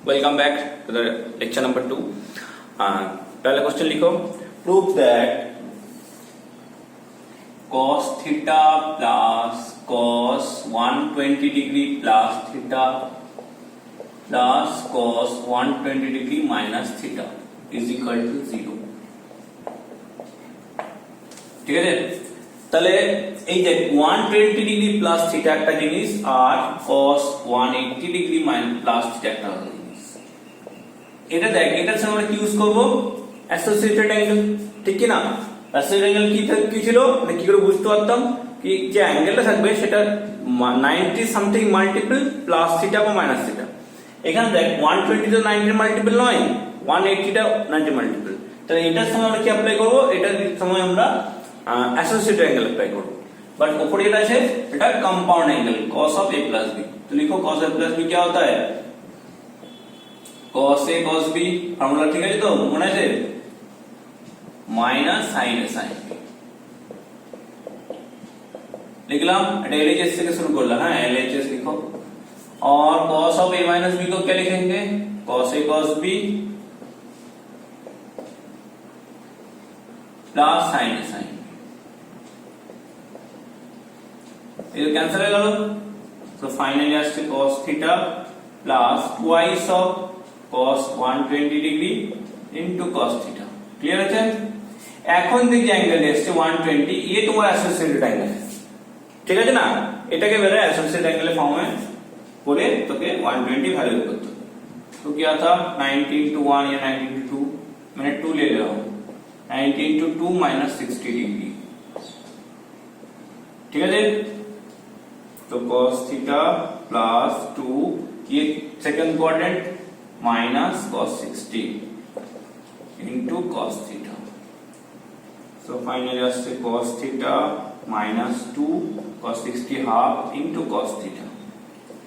Welcome back to the lecture number 2. पहला question लिखो, prove that cos theta plus cos 120 degree plus theta plus cos 120 degree minus theta is equal to 0. ঠিক আছে, তাহলে এই যে 120 degree plus theta একটা জিনিস আর cos 180 degree minus plus theta একটা জিনিস। এটা দেখ, এটার সঙ্গে আমরা কি ইউজ করব? অ্যাসোসিয়েটেড অ্যাঙ্গেল, ঠিক কি না? অ্যাসোসিয়েটেড অ্যাঙ্গেল কি ছিল, মানে কি করে বুঝতে পারতাম কি যে অ্যাঙ্গেলটা থাকবে সেটা 90 সামথিং মাল্টিপল প্লাস থিটা বা মাইনাস থিটা। এখানে দেখ 120 তো 90 মাল্টিপল নয়, 180 টা 90 মাল্টিপল। তাহলে এটার সঙ্গে আমরা কি অ্যাপ্লাই করব? এটার সময় আমরা অ্যাসোসিয়েটেড অ্যাঙ্গেল অ্যাপ্লাই করব। বাট উপরে যেটা আছে এটা compound angle cos of a plus b। तो लिखो cos a प्लस b क्या होता है? cos a cos b formula ठीक है, तो মনে আছে minus sin a sin b लिखलाम। এটা LHS থেকে শুরু করলাম, হ্যাঁ LHS लिखो। और cos of a minus b को क्या लिखेंगे? cos a cos b plus sin a sin b। ये कैंसिल हो गया, तो फाइनली আসছে cos theta plus twice of cos 120 degree into cos theta. Clear আছে? এখন যে অ্যাঙ্গেল আসছে 120, ये তোমার অ্যাসোসিয়েটেড অ্যাঙ্গেল, ঠিক আছে না? এটাকে বের অ্যাসোসিয়েটেড অ্যাঙ্গেলের ফর্মে করে তোকে 120 ভ্যালু করতে হবে। तो क्या था 90 into 1 या 90 into 2, मैंने 2 ले लिया हूं, 90 into 2 minus 60 डिग्री, ठीक है? तो cos थीटा प्लस 2, ये second quadrant minus cos 60 into cos theta. So finally আসছে cos theta minus 2 cos 60 half into cos theta.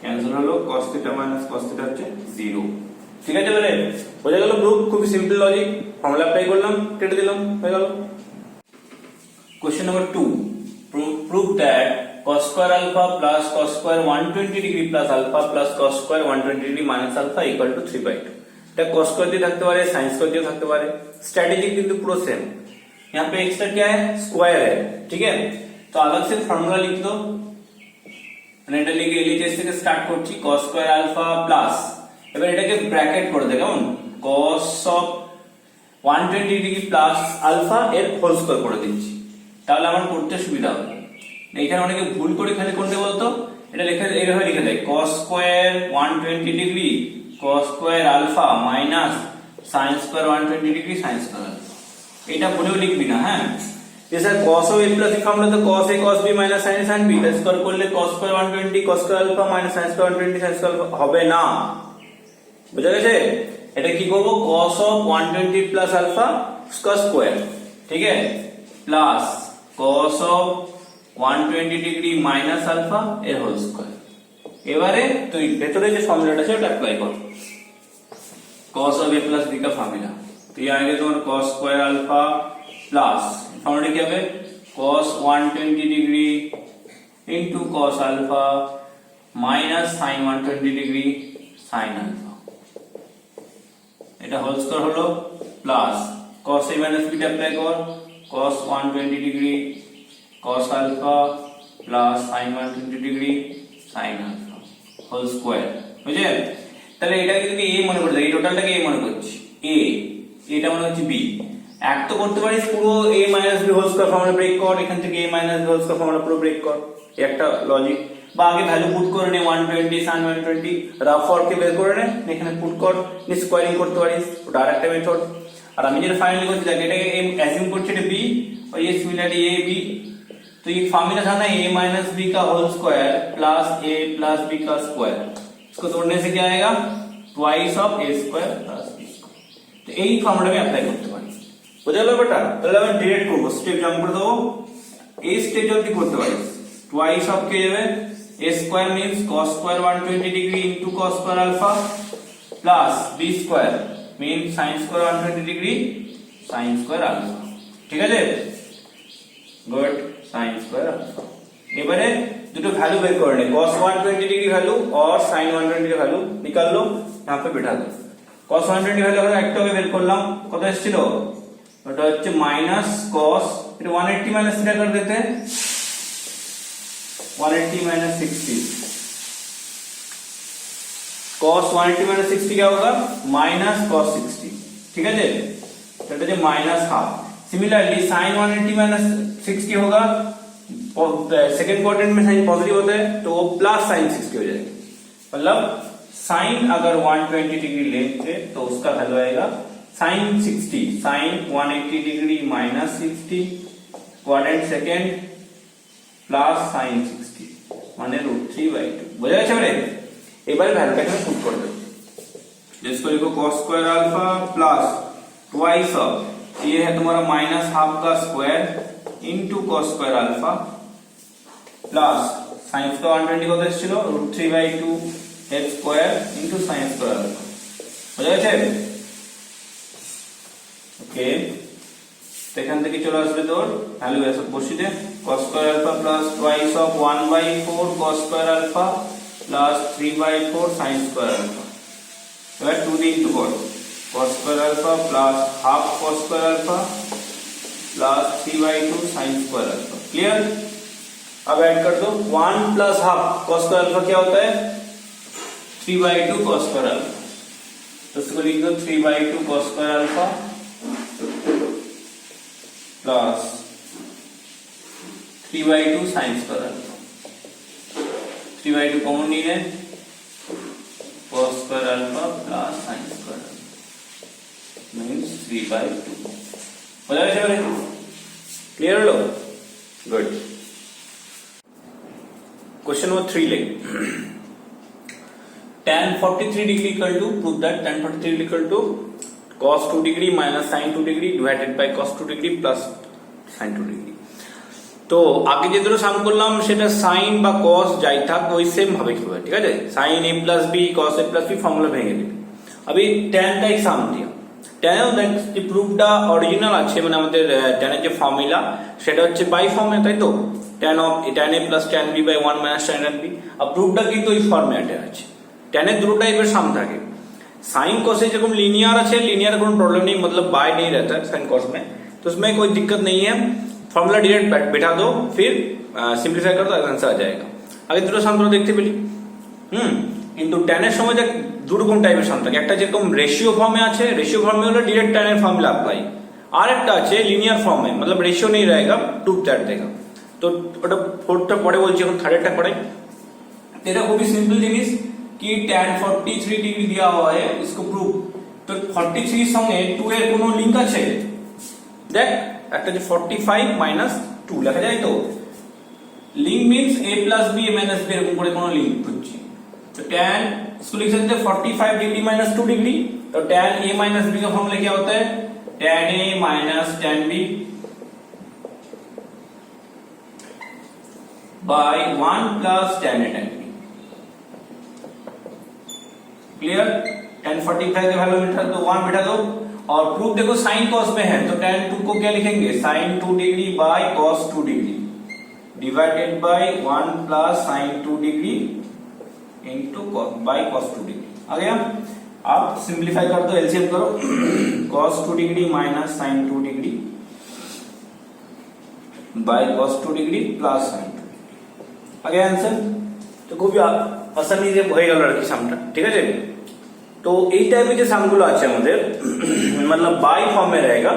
Cancel হলো, cos theta minus cos theta হচ্ছে 0। ঠিক আছে বলে বোঝা গেল গ্রুপ? খুব সিম্পল লজিক, ফর্মুলা অ্যাপ্লাই করলাম, কেটে দিলাম, হয়ে গেল। Question number 2, prove that cos square alpha plus cos square 120 degree plus alpha plus cos square 120 degree minus alpha equal to 3/2। এটা cos square দিয়ে থাকতে পারে, sin square দিয়ে থাকতে पारे, स्ट्रेटजी কিন্তু পুরো सेम। यहाँ पे एक्स्ट्रा क्या है? स्क्वायर है, ठीक है? तो अलग से फॉर्मूला लिख दो, মানে এটা লিখে এলএইচএস থেকে স্টার্ট করছি, cos square alpha plus, এবার এটাকে ব্র্যাকেট করে দে, কেমন? cos of 120 degree plus alpha এর হোল স্কয়ার করে দিচ্ছি, তাহলে আমার করতে সুবিধা হবে। এখানে অনেকে ভুল করে এখানে কোনটা বলতো, এটা লেখা এইভাবে লিখে দেয় cos square 120 degree cos square alpha minus sin square 120 degree sin square alpha. এটা ভুলেও লিখবি না, হ্যাঁ? যে sir cos of a plus formula তো cos a cos b minus sin a sin b, এটা স্কয়ার করলে cos square 120 cos square alpha minus sin square 120 sin square alpha হবে না, বুঝা গেছে? এটা কি করব? cos of 120 plus alpha square, ঠিক আছে, plus cos of 120 degree minus alpha এর হোল স্কয়ার। এবারে তুই ভেতরে যে ফর্মুলাটা আছে ওটা অ্যাপ্লাই কর, cos of a plus b का फॉर्मूला। तो ये आएगा तुम्हारा cos square alpha plus formula क्या है? cos 120 degree into cos alpha minus sin 120 degree sin alpha, এটা হোল স্কয়ার হলো, plus cos a minus b apply কর, cos 120 degree cos alpha plus sin 120 degree sin alpha whole square, বুঝলে? তাহলে এটাকে তুমি a মনে করে দাও, এই টোটালটাকে a মনে করছি, a, এটা মনে হচ্ছে b। এক তো করতে পারিস পুরো a minus b whole square formula break কর, এখান থেকে a minus b whole square formula পুরো ব্রেক কর, এই একটা লজিক। বা আগে ভ্যালু পুট করে নে 120 sin 120, রাফ ফরকে বের করে নে, এখানে পুট কর, নি স্কোয়ারিং করতে পারিস, ওটা আরেকটা মেথড। আর আমি যেটা ফাইনালি করছি দেখ, এটাকে অ্যাজিউম করছি এটা b और ये सिमिलरली a b, तो ये फॉर्मूला था ना a माइनस b का whole square plus a plus b का स्क्वायर, इसको तोड़ने से क्या आएगा? Twice of a square plus b square. तो এই ফর্মুলা আমি অ্যাপ্লাই করতে পারি, বুঝা গেল বেটা? তাহলে আমি ডিরেক্ট করব, স্টেপ জাম্প করে দেবো, এই স্টেজ অবধি করতে পারিস। ट्वाइस ऑफ কে যাবে a square means cos square 120 degree into cos square alpha plus b square means sin square 120 degree sin square alpha, ঠিক আছে? Good, sin square alpha. এবারে দুটো ভ্যালু বের করে নে, cos 120 डिग्री वैल्यू और sin 120 वैल्यू निकाल लो, यहाँ पे बिठा दो। cos 120 वैल्यू আমরা একটু আগে বের করলাম, কত এসেছিল, ওটা হচ্ছে মাইনাস cos, फिर 180 माइनस 3 कर देते हैं, 180 माइनस 60, cos 180 माइनस 60 क्या होगा, माइनस cos 60, ठीक है जी, এটা যে minus half. Similarly sin 180 minus 60 होगा, सेकंड क्वाड्रेंट में साइन पॉजिटिव होता है तो वो प्लस साइन 60 हो जाएगा, मतलब साइन अगर 120 डिग्री लेंगे तो उसका वैल्यू आएगा sine 60, sine 180 degree minus 60 quadrant second plus sine 60 माने √3/2, বুঝা গেছে এবারে? এবারে ভ্যালুটাকে আমি পুট করে দেব, जिसको लिखो cos square alpha plus twice of, ये है तुम्हारा माइनस हाफ का square into cos square alpha plus sin square 120 কত ছিল, √3/2 h square into sin square alpha, বুঝা গেছে? ওকে, তো এখান থেকে চলে আসবে তোর ভ্যালু এসব বসিয়ে দে, cos square alpha plus twice of 1/4 cos square alpha plus 3/4 sin square alpha, এবার 2 দিয়ে ইনটু কর, cos square alpha plus half cos square alpha plus 3/2 sin square alpha, clear? अब ऐड कर दो 1 plus half cos square alpha क्या होता है, 3/2 cos square alpha, तो इसको लिख दो 3/2 cos square alpha plus 3/2 sin square alpha, 3/2 common नहीं है, cos square alpha plus sin square alpha means 3/2, हो जाएगा? क्लियर लो, गुड। क्वेश्चन नंबर 3 ले, tan 43 degree equal to, prove that tan 43 degree equal to cos 2 degree minus sin 2 degree divided by cos 2 degree plus sin 2 degree. তো আগে যে দুটো সাম করলাম সেটা sin বা cos যাই থাক ওই সেম ভাবে কি হবে, ঠিক আছে? sin a plus b cos a plus b formula ভেঙে দিবি। अभी tan का एक সাম दिया, tan এর যে প্রুফটা অরিজিনাল আছে, মানে আমাদের tan এর যে ফর্মুলা সেটা হচ্ছে বাই ফর্মে, তাই তো, tan a plus tan b by 1 minus tan b, আর প্রুফটা কিন্তু এই ফর্ম্যাটে আছে। tan এর দুটো টাইপের সাম থাকে, sin cos এ যেরকম লিনিয়ার আছে, লিনিয়ার কোনো प्रॉब्लम नहीं, मतलब बाय नहीं रहता है sin cos में, तो उसमें कोई दिक्कत नहीं है, फॉर्मूला डायरेक्ट बैठा दो, फिर सिंपलीफाई कर दो, आंसर आ जाएगा। আগে দুটো সাম তোমরা দেখতে পেলি, কিন্তু tan এর সময় দেখ দু রকম টাইপের সাম থাকে, একটা যেরকম রেশিও ফর্মে আছে, रेशियो फॉर्म में होगा डायरेक्ट tan এর ফর্মুলা अप्लाई, और একটা আছে লিনিয়ার ফর্মে, मतलब रेशियो नहीं रहेगा, प्रूफ दैट देगा। तो ওটা ফোরটা পরে বলছি, এখন থার্ডটা পড়ে। এটা খুবই সিম্পল জিনিস कि tan 43 ডিগ্রি দেওয়া হয়, इसको प्रूफ, तो 43 সঙ্গে 2 এর কোনো লিংক আছে, দেখ একটা যে 45 মাইনাস 2 লেখা যায়, তো link means a plus b minus b এরকম করে কোনো লিংক খুঁজছি, तो tan इसको लिख सकते हैं 45 डिग्री माइनस 2 डिग्री, तो tan a माइनस b का फॉर्मूला क्या होता है, tan a minus tan b by 1 plus tan a tan b, clear? tan 45 का वैल्यू बिठा दो, 1 बिठा दो, और प्रूफ देखो sin cos में है, तो tan 2 को क्या लिखेंगे, sin 2 degree by cos 2 degree divided by 1 plus sin 2 degree into by cos 2 degree. आ गया? आप सिंपलीफाई कर दो, एलसीएम करो, cos 2 degree minus sin 2 degree by cos 2 degree plus sin 2 degree. आ गया आंसर? तो খুবই আসানি যে হয়ে গেল আর কি সামটা, ঠিক আছে? तो এই টাইপের যে সামগুলো আছে আমাদের मतलब बाय फॉर्म में रहेगा,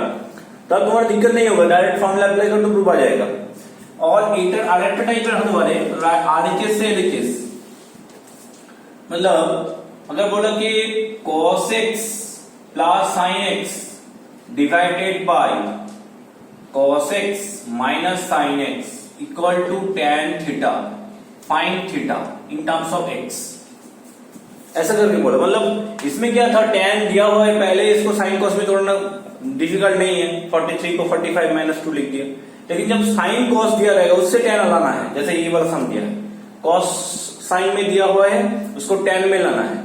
तब तुम्हारा दिक्कत नहीं होगा, डायरेक्ट फॉर्मूला अप्लाई कर दो, प्रूफ आ जाएगा। और एटर আরেকটা টাইপের হতে পারে आरएचएस से एलएचएस, मतलब अगर बोला कि cos x plus sin x divided by cos x minus sin x equal to tan theta, find theta in terms of x, ऐसा करके बोला। मतलब इसमें क्या था, tan दिया हुआ है पहले, इसको sin cos में तोड़ना डिफिकल्ट नहीं है, 43 को 45 माइनस 2 लिख दिया, लेकिन जब sin cos दिया रहेगा उससे tan लाना है, जैसे ये वाला सम दिया है, cos sin में दिया हुआ है उसको tan में लाना है,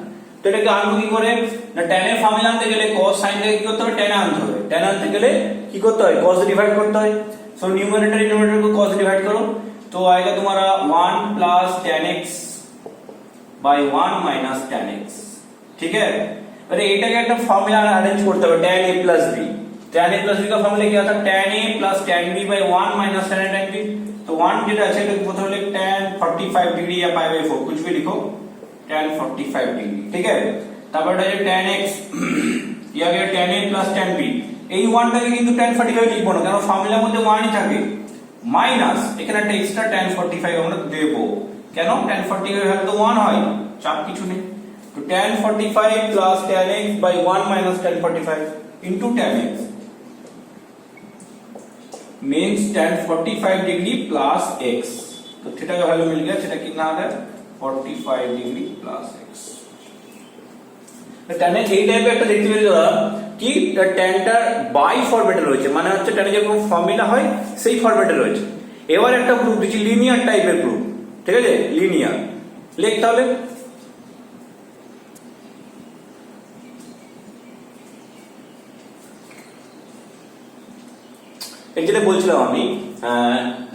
তো এটাকে আনবো কি করে না, tan এর ফর্মুলা আনতে গেলে cos sin থেকে কি করতে হবে, tan আনতে হবে, tan আনতে গেলে কি করতে হয়, cos ডিভাইড করতে হয়, সো নিউমারেটর ডিনোমিনেটর को cos ডিভাইড करो, तो आएगा तुम्हारा 1 plus tan x by 1 minus tan x, ठीक है। अरे এটাকে একটা ফর্মুলা अरेंज করতে হবে, tan a plus b। tan a plus b का फॉर्मूला क्या था, tan a plus tan b by 1 minus tan a tan b। तो 1 যেটা আছে এটা প্রথমে লিখ tan 45 ডিগ্রি या पाई बाई 4 कुछ भी लिखो, tan 45 ডিগ্রি, ঠিক है। তারপর এটা যে tan x ইয়া গেল tan a plus tan b, এই 1 টাকে কিন্তু tan 45 লিখবো না, কারণ ফর্মুলার মধ্যে 1 ই থাকে, মাইনাস এখানে একটা এক্সট্রা tan 45 আমরা দেব, কেন tan 45 এর তো 1 হয়, চাপ কিছু নেই। तो tan 45 plus tan x by 1 minus tan 45 into tan x means tan 45 degree plus x। तो थीटा का वैल्यू मिल गया, थीटा कितना आ गया 45 degree plus x। tan x এই টাইপের একটা দেখতে পেলে দাদা কি tanটা বাই ফরম্যাটে রয়েছে, মানে হচ্ছে tan যেরকম ফর্মুলা হয় সেই ফরম্যাটে রয়েছে। এবার একটা প্রুফ দিচ্ছি, লিনিয়ার টাইপের প্রুফ, ঠিক আছে, লিনিয়ার লেখ তাহলে। যেটা বলছিলাম আমি,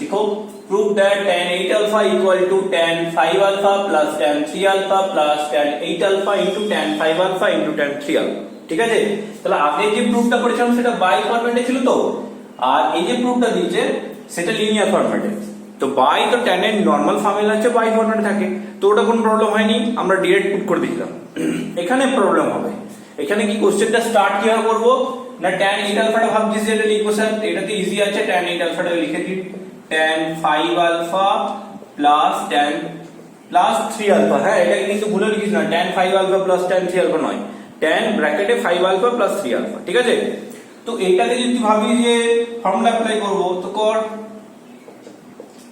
দেখো prove that tan 8 alpha equal to tan 5 alpha plus tan 3 alpha plus tan 8 alpha into tan 5 alpha into tan 3 alpha, ঠিক আছে। তাহলে আগে যে প্রুফটা করেছিলাম সেটা বাই ফরম্যাটে ছিল, তো আর এই যে প্রুফটা দিয়েছে সেটা লিনিয়ার ফরম্যাটে। তো বাই তো tan এর নরমাল ফর্মুলা আছে বাই ফরম্যাটে থাকে, তো ওটা কোনো প্রবলেম হয়নি, আমরা ডাইরেক্ট পুট করে দিয়েছিলাম। এখানে প্রবলেম হবে, এখানে কি কোশ্চেনটা স্টার্ট কিভাবে করব না, tan 8 আলফাটা ভাবছি যে এটা লিখবো স্যার, এটা তো ইজি আছে, tan 8 আলফাটা লিখে দিই tan 5 alpha plus tan plus 3 alpha. হ্যাঁ এটা কিন্তু ভুলে লিখিস না, tan 5 alpha plus tan 3 alpha নয়, tan ব্র্যাকেটে 5 আলফা প্লাস 3 আলফা, ঠিক আছে। তো এটাকে যদি ভাবি যে ফর্মুলা অ্যাপ্লাই করব, তো কর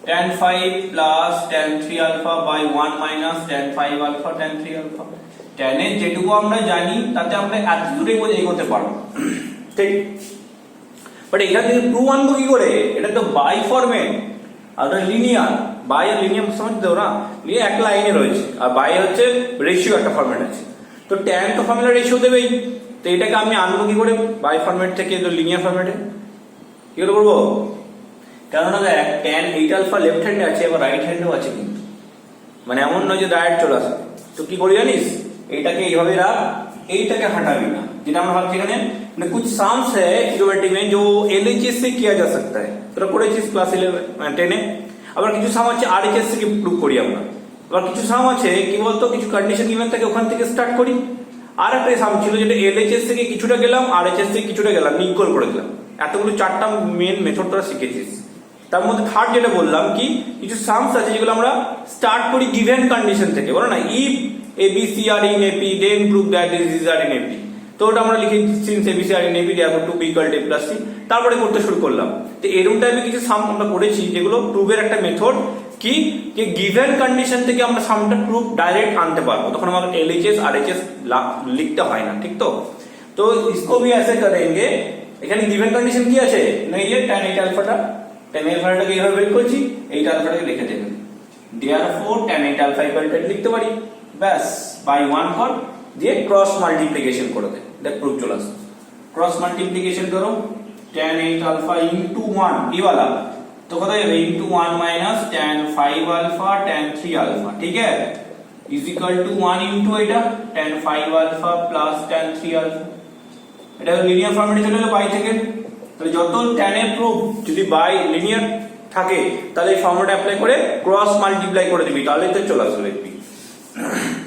tan 5 plus tan 3 alpha by 1 minus tan 5 alpha tan 3 alpha। tan এর যেটুকু আমরা জানি তাতে আমরা এত দূরে এগোতে পারবো, ঠিক। বাট এখানে প্রুফ আনবো কি করে, এটা তো বাই ফরম্যাট আর লিনিয়ার, বাই আর লিনিয়ার সমঝ দাও না, লিয়ে এক লাইনে রয়েছে, আর বাই হচ্ছে রেশিও একটা ফরম্যাট আছে। তো tan তো ফর্মুলা রেশিও দেবেই, তো এটাকে আমি আনবো কি করে বাই ফরম্যাট থেকে তো লিনিয়ার ফরম্যাটে, কি করে করবো, কেননা দেখ tan 8 আলফা লেফট হ্যান্ডে আছে আবার রাইট হ্যান্ডেও আছে, কিন্তু মানে এমন নয় যে ডাইরেক্ট চলে আসবে। তো কি করি জানিস, এইটাকে এইভাবে রাখ, এইটাকে हटाबी ना, যেটা আমরা ভাবছি এখানে মানে कुछ साम्स है ट्रिगोनोमेट्री में जो एलएचएस से किया जा सकता है, তোরা করেছিস ক্লাস 11 10 এ। আবার কিছু সাম আছে আরএইচএস থেকে প্রুভ করি আমরা, আবার কিছু সাম আছে কি বলতো কিছু কন্ডিশন গিভেন থাকে ওখান থেকে স্টার্ট করি। আর একটা সাম ছিল যেটা এলএচএস থেকে কিছুটা গেলাম, আরএইচএস থেকে কিছুটা গেলাম, ইকুয়াল করে দিলাম। এতগুলো চারটা মেন মেথড তোরা শিখেছিস। তার মধ্যে থার্ড যেটা বললাম কি কিছু সামস আছে যেগুলো আমরা স্টার্ট করি গিভেন কন্ডিশন থেকে, বলো না if ABC are in AP then prove that these are in AP। তো ওটা আমরা লিখি since ABC are in AP therefore 2B equal to A plus C, তারপরে করতে শুরু করলাম। তো এরকম টাইপের কিছু সাম আমরা করেছি যেগুলো প্রুফের একটা মেথড কি যে গিভেন কন্ডিশন থেকে আমরা সামটা প্রুফ ডাইরেক্ট আনতে পারবো, তখন আমাদের LHS RHS লিখতে হয় না, ঠিক। তো इसको भी ऐसे करेंगे। এখানে গিভেন কন্ডিশন কি আছে না, এই যে tan 8 আলফাটা tan আলফাটাকে এইভাবে বের করছি, 8 আলফাটাকে লিখে দেবেন, therefore tan 8 alpha equal to লিখতে পারি, ব্যাস বাই 1 কর দিয়ে ক্রস মাল্টিপ্লিকেশন করে দে, দেখ প্রুফ চলে আসে। ক্রস মাল্টিপ্লিকেশন করো tan 8 আলফা ইনটু 1 এই वाला, তো কত হবে into 1 minus tan 5 alpha tan 3 alpha, ঠিক আছে, ইজ ইকুয়াল টু 1 ইনটু এটা tan 5 alpha plus tan 3 alpha. এটা লিনিয়ার ফরম্যাটে চলে গেল বাই থেকে। তাহলে যত tan এর প্রুফ যদি বাই লিনিয়ার থাকে তাহলে এই ফর্মুলাটা অ্যাপ্লাই করে ক্রস মাল্টিপ্লাই করে দিবি, তাহলে তো চলে আসবে দেখবি।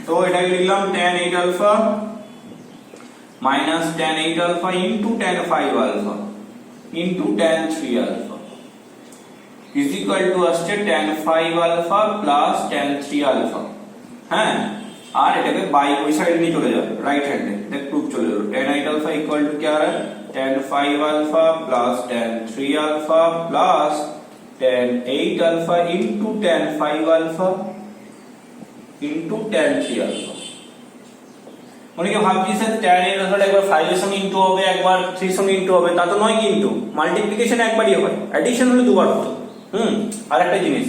তো এটাকে লিখলাম tan 8 alpha minus tan 8 alpha into tan 5 alpha into tan 3 alpha is equal to আসছে tan 5 alpha plus tan 3 alpha. হ্যাঁ আর এটাকে বাই ওই সাইডে নিয়ে চলে যাবে রাইট হ্যান্ডে, দেখ প্রুফ চলে যাবে। tan 8 আলফা ইকুয়াল টু क्या आ रहा है tan 5 alpha plus tan 3 alpha plus tan 8 alpha into tan 5 alpha into tan 3 alpha. অনেকে ভাবছি স্যার tan এর আলফাটা একবার 5 এর সঙ্গে ইনটু হবে একবার 3 এর সঙ্গে ইনটু হবে, তা তো নয়, কিন্তু মাল্টিপ্লিকেশন একবারই হয়, অ্যাডিশন হলে দুবার হতো। আর একটা জিনিস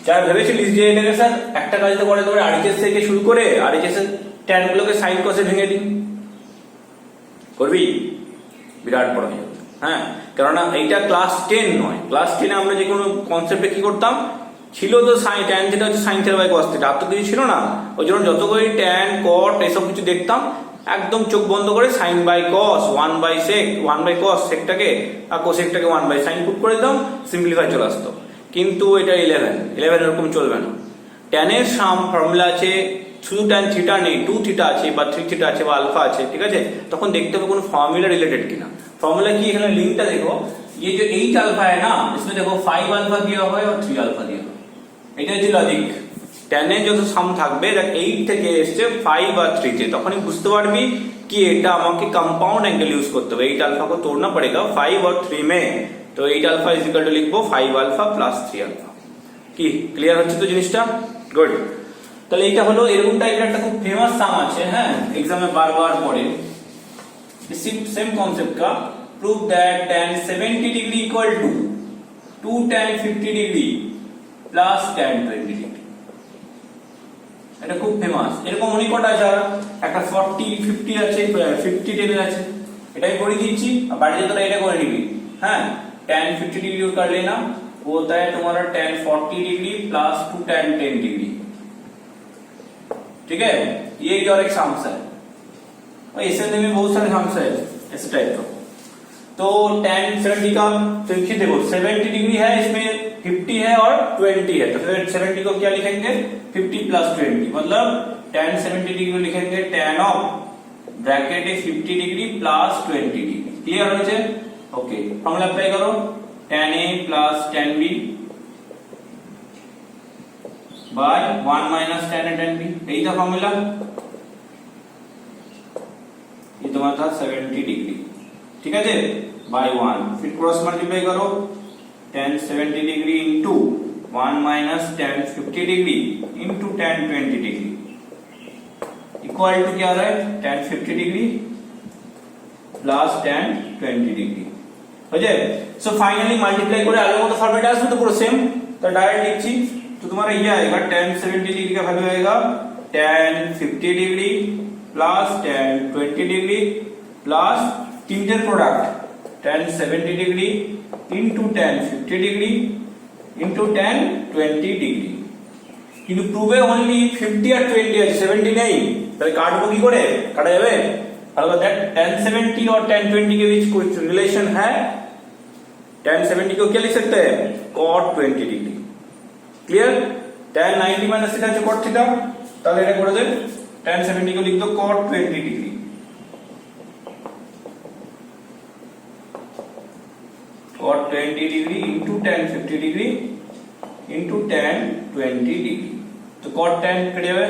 যারা ভেবেছিলিস যে এটাকে স্যার একটা কাজ তো করে তোমরা আরএইচএস থেকে শুরু করে আরএইচএস এর tan গুলোকে সাইন কসে ভেঙে দিই, করবি বিরাট বড় হয়ে যাবে। হ্যাঁ কেননা এইটা ক্লাস 10 নয়, ক্লাস 10 এ আমরা যে কোনো কনসেপ্টে কি করতাম ছিল তো সাইন ট্যান থিটা হচ্ছে sine theta by cos theta, আর তো কিছু ছিল না। ওই জন্য যত করে ট্যান কট এসব কিছু দেখতাম একদম চোখ বন্ধ করে sine by cos 1 by sec 1 by cos সেকটাকে আর কোসেকটাকে 1 বাই সাইন পুট করে দিতাম, সিম্পলিফাই চলে আসতো। কিন্তু এটা 11 এরকম চলবে না। ট্যানের সাম ফর্মুলা আছে, শুধু ট্যান থিটা নেই, 2 থিটা আছে বা 3 থিটা আছে বা আলফা আছে, ঠিক আছে? তখন দেখতে হবে কোনো फॉर्मूला रिलेटेड किना। फॉर्मूला की এখানে লিংকটা দেখো, ये जो 8 अल्फा है ना, इसमें देखो 5 अल्फा दिया हुआ है और 3 अल्फा दिया हुआ है। এটা হচ্ছে লজিক। ট্যানের যত সাম থাকবে দেখ 8 থেকে এসছে 5 আর 3 তে, তখনই বুঝতে পারবি कि এটা আমাকে कंपाउंड एंगल यूज करते হবে। 8 अल्फा को तोड़ना पड़ेगा 5 और 3 में, तो 8 अल्फा इज इक्वल टू लिखबो 5 अल्फा प्लस 3 अल्फा। কি ক্লিয়ার হচ্ছে তো জিনিসটা? গুড। তাহলে এটা হলো এরকম টাইপের একটা খুব ফেমাস সাম আছে, হ্যাঁ, एग्जाम में बार-बार पढ़े। इसी सेम कॉन्सेप्ट का prove that tan 70 degree equal to 2 tan 50 degree plus tan 20 degree. এটা খুব ফেমাস। এরকম অনেক কটা আছে, একটা 40 50 আছে, 50 টেবিল আছে, এটাই করে দিচ্ছি। আর বাড়িতে তোরা এটা করে নিবি, হ্যাঁ। tan 50 डिग्री कर लेना, वो होता है तुम्हारा tan 40 degree plus 2 tan 10 degree, ठीक है? ये और एक सम्स है, और इसमें भी बहुत सारे सम्स है ऐसे टाइप का। तो tan 70 का देखिए, देखो 70 डिग्री है, इसमें 50 है और 20 है, तो फिर 70 को क्या लिखेंगे 50 प्लस 20, मतलब tan 70 डिग्री लिखेंगे tan ऑफ ब्रैकेट है 50 डिग्री प्लस 20 डिग्री। क्लियर हो जाए? ओके, फॉर्मूला अप्लाई करो, tan a plus tan b by 1 minus tan a tan b, यही था फॉर्मूला। ये तुम्हारा था 70 डिग्री, ठीक है? बाय 1, फिर क्रॉस मल्टीप्लाई करो, tan 70 degree into 1 minus tan 50 degree into tan 20 degree equal to क्या आ रहा है tan 50 degree plus tan 20 degree. हो जाए? सो फाइनली मल्टीप्लाई করে আগের মতো ফরম্যাটে আসবে তো পুরো সেম, তো डायरेक्ट लिखছি। तो तुम्हारा ये आएगा tan 70 डिग्री का वैल्यू आएगा tan 50 degree plus tan 20 degree plus तीनटेर product tan 70 degree into tan 50 degree into tan 20 degree. কিন্তু প্রুভে অনলি 50 আর 20 আছে, 70 নেই, তাহলে কাটবো কি করে? কাটা যাবে? তাহলে দেখ tan 70 और tan 20 के बीच कुछ रिलेशन है। tan 70 को क्या लिख सकते हैं cot 20 degree. Clear? tan 90 minus theta है cot थीटा, তাহলে এটা করে দেন tan 70 को लिख दो cot 20 degree. cot 20 degree into tan 50 degree into tan 20 degree, तो cot tan কেটে যাবে,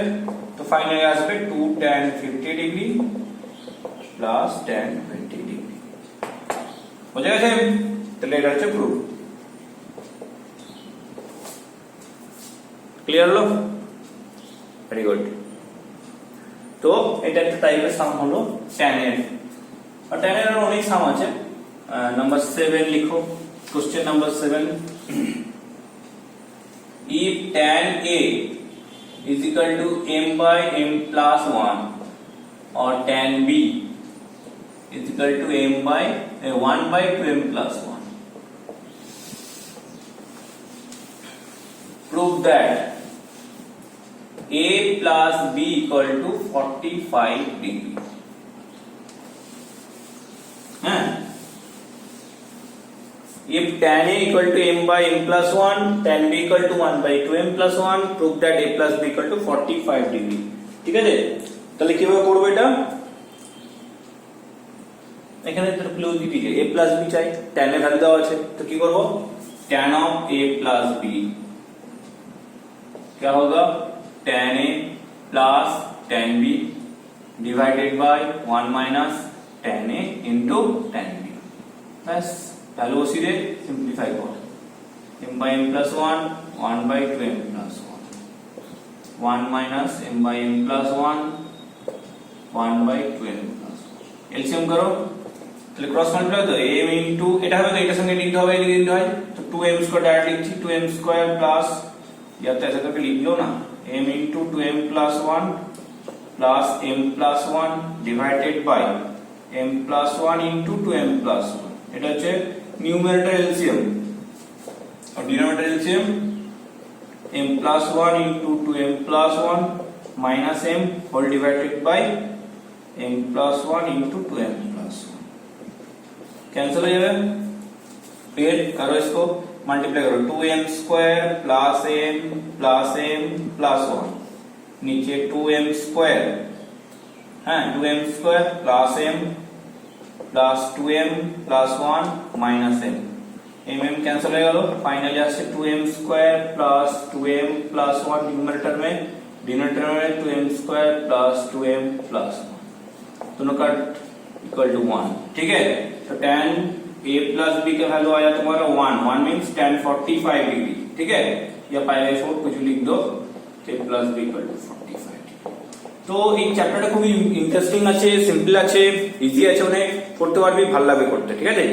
তো ফাইনালি আসবে 2 tan 50 degree plus tan 20 degree. हो जाएगा? তাহলে এটা হচ্ছে প্রুফ। ক্লিয়ার হলো? Very good. তো এটা একটা টাইপের সাম হলো tan এর, আর tan এর অনেক সাম আছে। नंबर 7 लिखो, question number 7, if tan a is equal to m by m plus 1 or tan b is equal to m by 1 by 2m plus 1, prove that a plus b equal to 45 degree। If tan a equal to m by m plus 1, tan b equal to 1 by 2m plus 1, prove that a plus b equal to 45 degree। ঠিক আছে? তাহলে কিভাবে করব এটা? এখানে তো clue দিয়ে দিয়েছে a plus b চাই, tan এর ভ্যালু দেওয়া আছে, তো কি করব? tan of a plus b क्या होगा? tan a plus tan b divided by 1 minus tan a into tan b। बस वैल्यू सीधे सिंपलीफाई करो, m by m plus 1 1 by 2m plus 1 1 minus m by m plus 1 1 by 2m plus 1 LCM करो, তাহলে cross multiply তো m into এটা হবে, তো এটার সঙ্গে লিখতে হবে, এদিকে লিখতে হয়, তো 2m স্কয়ার ডাইরেক্ট লিখছি, 2m স্কয়ার প্লাস या तो ऐसा करके लिख लो ना, m into 2m plus 1 plus m plus 1 divided by m plus 1 into 2m plus 1। এটা হচ্ছে নিউমারেটর এলসিএম, और denominator LCM m plus 1 into 2m plus 1 minus m whole divided by m plus 1 into 2m plus 1 cancel हो जाएगा। फिर करो इसको multiply करो 2m square plus m plus 1 नीचे 2m स्क्वायर है 2m square plus m plus 2m plus 1 minus m m cancel हो गया। फाइनली आसे 2m square plus 2m plus 1 numerator में 2m square plus 2m plus 1 दोनों का equal to 1 ठीक है। तो tan a प्लस b का वैल्यू आया तुम्हारा 1 मींस tan 45 डिग्री ठीक है, या π/4 कुछ भी लिख दो a plus b equal to 45। তো এই চ্যাপ্টারটা খুবই ইন্টারেস্টিং আছে, সিম্পল আছে, ইজি আছে, অনেক পড়তে পারবি, ভালো লাগবে করতে ঠিক আছে।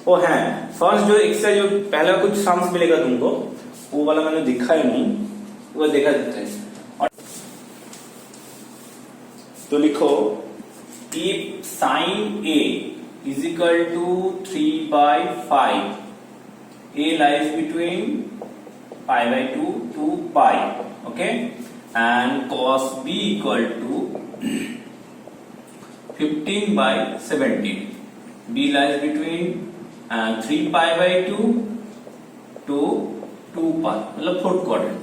ओ हाँ फर्स्ट जो एक्सरसाइज जो पहला कुछ सम्स मिलेगा तुमको वो वाला मैंने दिखा ही नहीं, वो देखा देते हैं। तो लिखो if sin a is equal to 3/5, a lies between π/2 to π, okay, and cos b equal to 15/17, b lies between 3π/2 to 2π मतलब फोर्थ क्वाड्रेंट।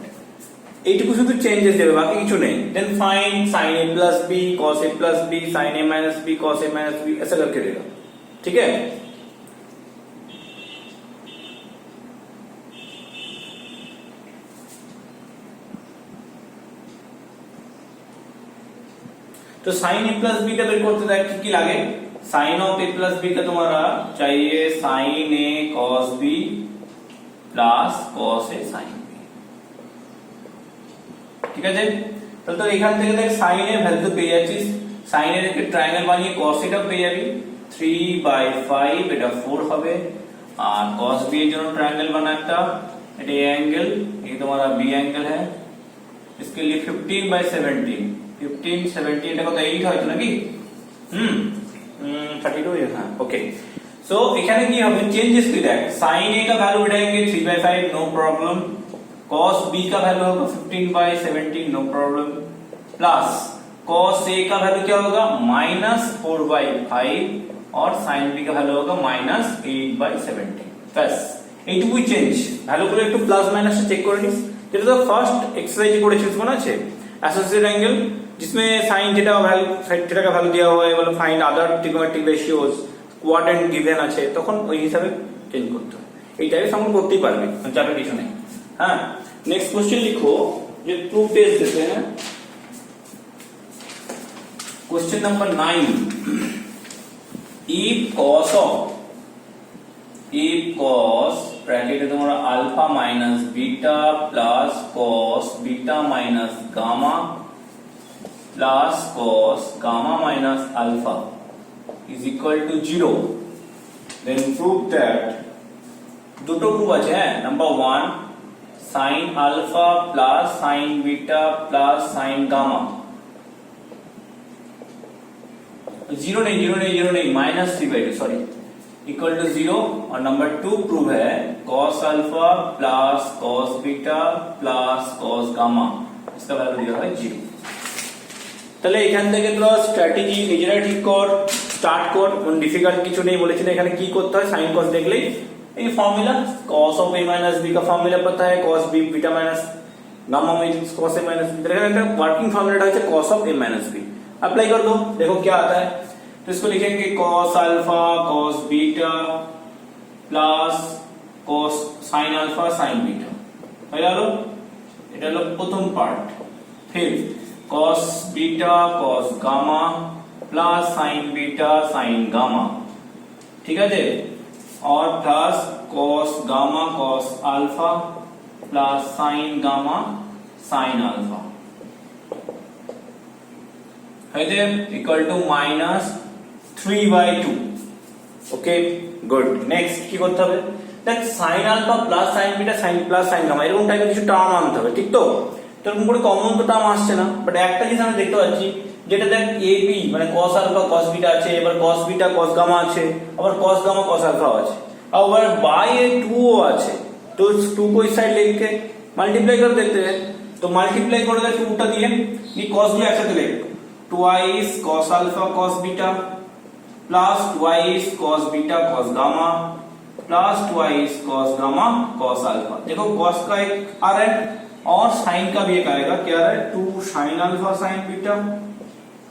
এইটুকু শুধু চেঞ্জেস দেবে, বাকি কিছু নেই। Then find sin a plus b cos a plus b sin a minus b cos a minus b ऐसा करके देगा ठीक है। तो sin a plus b का बेर करते देख কি লাগে। sin of a plus b का तुम्हारा चाहिए sin a cos b plus cos a sin b ঠিক আছে। তাহলে তো এখান থেকে দেখ sin এর ভ্যালু তো পেয়ে যাচ্ছিস, sin এর একটা ট্রায়াঙ্গেল বানিয়ে cos এটা পেয়ে যাবি 3/5 এটা 4 হবে, আর cos b এর জন্য ট্রায়াঙ্গেल बना একটা, এটা a एंगल ये तुम्हारा b एंगल है, इसके लिए 15/17 এটা কত 8 হয় তো নাকি 32 है हां ओके। सो এখানে কি হবে চেঞ্জেস কি দেখ, sin a का वैल्यू बढ़ाएंगे 3/5 नो प्रॉब्लम, cos b का वैल्यू होगा 15/17 no problem, plus cos a का वैल्यू क्या होगा -4/5 और sin b का वैल्यू होगा -8/17। बस এইটুকুই চেঞ্জ, ভ্যালুগুলো একটু প্লাস মাইনাসে চেক করে নিস। যেটা তো ফার্স্ট এক্সারসাইজ করেছিস মনে আছে एसोसिएटेड एंगल, जिसमें sin थीटा का वैल्यू थीटा का वैल्यू दिया हुआ है, मतलब find other trigonometric ratios quadrant given আছে, তখন ওই হিসাবে চেঞ্জ করতে হবে। এই টাইপে সম করতেই পারবে, চাপের কিছু নেই। हाँ नेक्स्ट क्वेश्चन लिखो जो प्रूफ टेस्ट देते हैं। Question number 9, if cos bracket है तुम्हारा alpha minus beta plus cos beta minus gamma plus cos gamma minus alpha is equal to 0, then prove that দুটো প্রুফ আছে হ্যাঁ। Number 1 sin alpha plus sin beta plus sin gamma, zero नहीं -3/2 sorry equal to 0, और number 2 prove है cos alpha plus cos beta plus cos gamma, इसका value दिया है 0। তাহলে এখান থেকে তোরা স্ট্র্যাটেজি নিজেরাই ঠিক কর, স্টার্ট কর, কোন ডিফিকাল্ট কিছু নেই বলেছি না। এখানে কি করতে হয় sin cos দেখলেই ये formula cos of a minus b का फॉर्मूला पता है, cos b beta minus gamma means cos a minus b, देखा একটা वर्किंग फॉर्मूला है cos of a minus b, apply कर दो देखो क्या आता है। तो इसको लिखेंगे cos alpha cos beta plus cos sin alpha sin beta হয়ে গেল, এটা হলো প্রথম পার্ট। फिर cos beta cos gamma plus sin beta sin gamma ঠিক আছে, और plus cos gamma cos alpha plus sin gamma sin alpha है दे equal to -3/2 okay good. Next কি করতে হবে দেখ sin alpha plus sin beta sin plus sin gamma এরকম টাইপের কিছু টার্ম আনতে হবে ঠিক তো। এরকম করে কমন তো টার্ম আসছে না, বাট একটা জিনিস আমরা দেখতে পাচ্ছি যেটা দেখ ab মানে cos alpha cos beta আছে, এবার cos beta cos gamma আছে, আবার cos gamma cos alpha আছে, আবার बाय 2 আছে। तो 2 को इस साइड लेके मल्टीप्लाई कर देते हैं, तो मल्टीप्लाई कर दे 2টা দিয়ে ये cos গুলো একসাথে লিখ, twice cos alpha cos beta plus twice cos beta cos gamma plus twice cos gamma cos alpha। देखो cos का एक आ रहा है और sin का भी एक आएगा, क्या आ रहा है 2 sin alpha sin beta